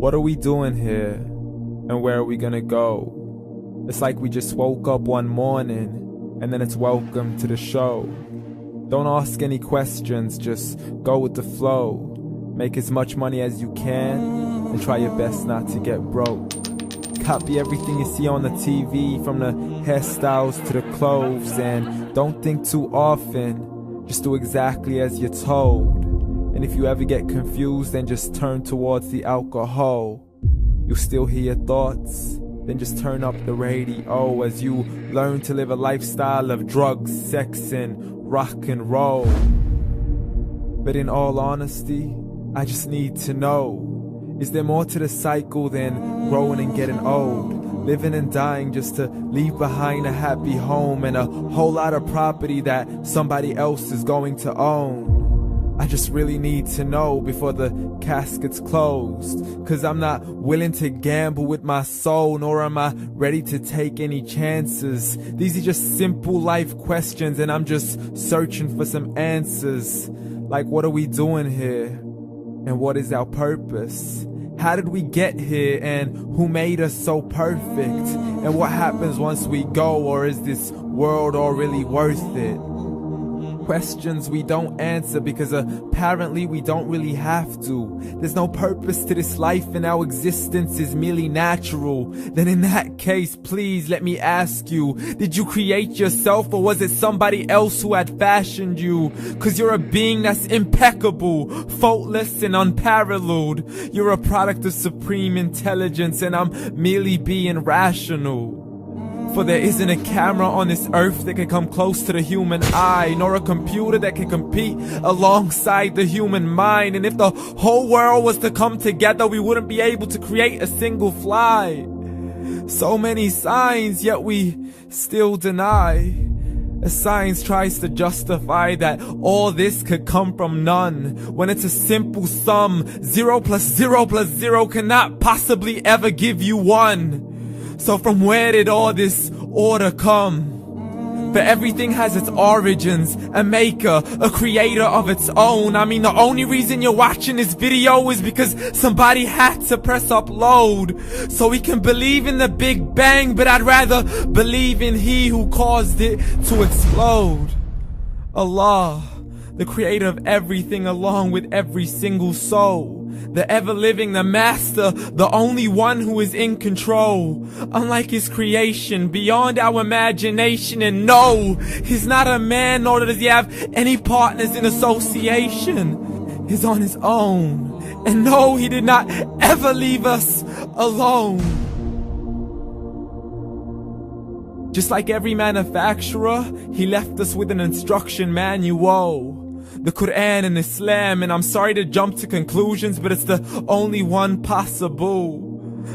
What are we doing here? And where are we gonna go? It's like we just woke up one morning and then it's welcome to the show. Don't ask any questions, just go with the flow. Make as much money as you can and try your best not to get broke. Copy everything you see on the TV, from the hairstyles to the clothes, and don't think too often, just do exactly as you're told. And if you ever get confused, then just turn towards the alcohol. You'll still hear your thoughts, then just turn up the radio as you learn to live a lifestyle of drugs, sex, and rock and roll. But in all honesty, I just need to know, is there more to the cycle than growing and getting old? Living and dying just to leave behind a happy home and a whole lot of property that somebody else is going to own. I just really need to know before the casket's closed, 'cause I'm not willing to gamble with my soul, nor am I ready to take any chances. These are just simple life questions and I'm just searching for some answers. Like, what are we doing here? And what is our purpose? How did we get here, and who made us so perfect? And what happens once we go, or is this world all really worth it? Questions we don't answer because apparently we don't really have to. There's no purpose to this life and our existence is merely natural. Then in that case, please let me ask you, did you create yourself, or was it somebody else who had fashioned you? 'Cause you're a being that's impeccable, faultless and unparalleled. You're a product of supreme intelligence and I'm merely being rational. For there isn't a camera on this earth that can come close to the human eye, nor a computer that can compete alongside the human mind. And if the whole world was to come together, we wouldn't be able to create a single fly. So many signs, yet we still deny. As science tries to justify that all this could come from none, when it's a simple sum. 0 plus 0 plus 0 cannot possibly ever give you 1. So from where did all this order come? For everything has its origins, a maker, a creator of its own. I mean, the only reason you're watching this video is because somebody had to press upload. So we can believe in the Big Bang, but I'd rather believe in He who caused it to explode. Allah, the creator of everything along with every single soul. The ever-living, the master, the only one who is in control. Unlike his creation, beyond our imagination. And no, he's not a man, nor does he have any partners in association. He's on his own. And no, he did not ever leave us alone. Just like every manufacturer, he left us with an instruction manual. The Quran and Islam, and I'm sorry to jump to conclusions, but it's the only one possible.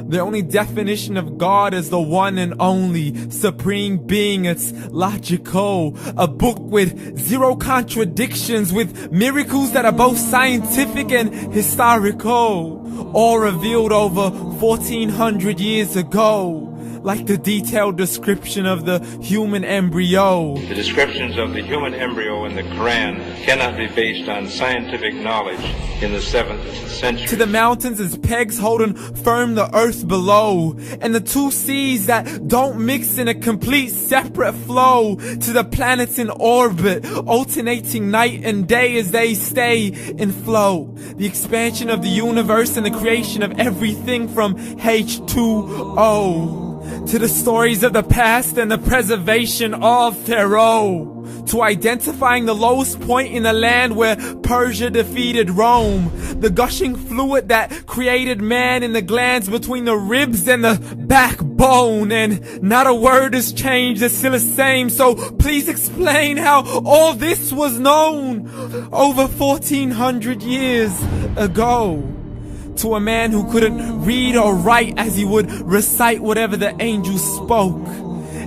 The only definition of God is the one and only supreme being. It's logical. A book with 0 contradictions, with miracles that are both scientific and historical, all revealed over 1400 years ago. Like the detailed description of the human embryo. The descriptions of the human embryo in the Quran cannot be based on scientific knowledge in the 7th century. To the mountains as pegs holding firm the earth below, and the 2 seas that don't mix in a complete separate flow. To the planets in orbit, alternating night and day as they stay in flow. The expansion of the universe and the creation of everything from H2O. To the stories of the past and the preservation of Pharaoh. To identifying the lowest point in the land where Persia defeated Rome. The gushing fluid that created man in the glands between the ribs and the backbone. And not a word has changed, it's still the same. So please explain how all this was known over 1400 years ago. To a man who couldn't read or write, as he would recite whatever the angels spoke.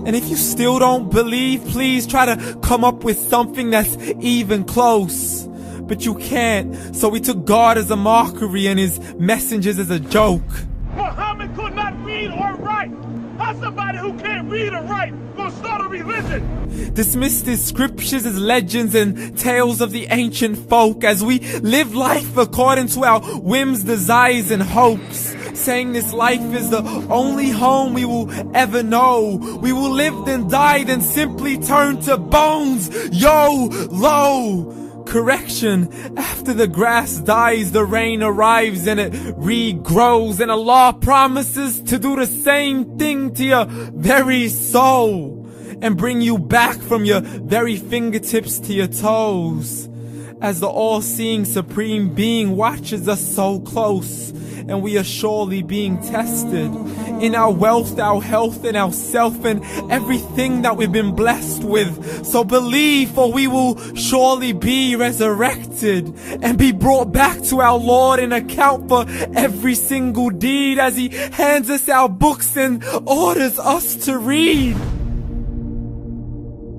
And if you still don't believe, please try to come up with something that's even close. But you can't, so we took God as a mockery and his messengers as a joke. Muhammad could not read or write. How's somebody who can't read or write gonna start a religion? Dismissed his scriptures as legends and tales of the ancient folk, as we live life according to our whims, desires and hopes. saying this life is the only home we will ever know. We will live then die, then simply turn to bones. YOLO! Correction, after the grass dies, the rain arrives and it regrows, and Allah promises to do the same thing to your very soul and bring you back from your very fingertips to your toes, as the all-seeing supreme being watches us so close, and we are surely being tested in our wealth, our health, and our self, and everything that we've been blessed with. So believe, for we will surely be resurrected and be brought back to our Lord and account for every single deed, as He hands us our books and orders us to read.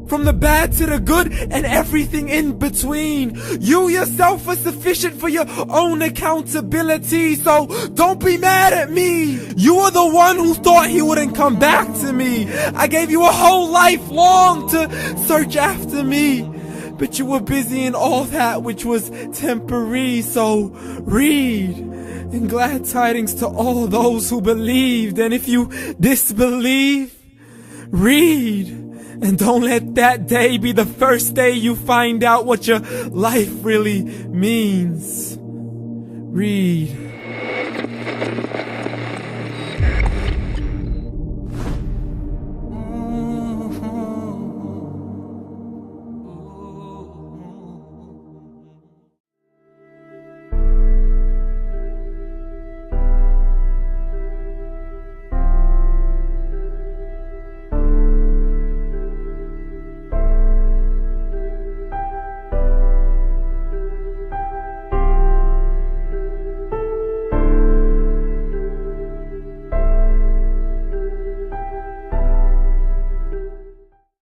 From the bad to the good and everything in between. You yourself are sufficient for your own accountability, so don't be mad at me. You are the one who thought He wouldn't come back to me. I gave you a whole life long to search after me, but you were busy in all that which was temporary. So read, and glad tidings to all those who believed. And if you disbelieve, read. And don't let that day be the first day you find out what your life really means. Read.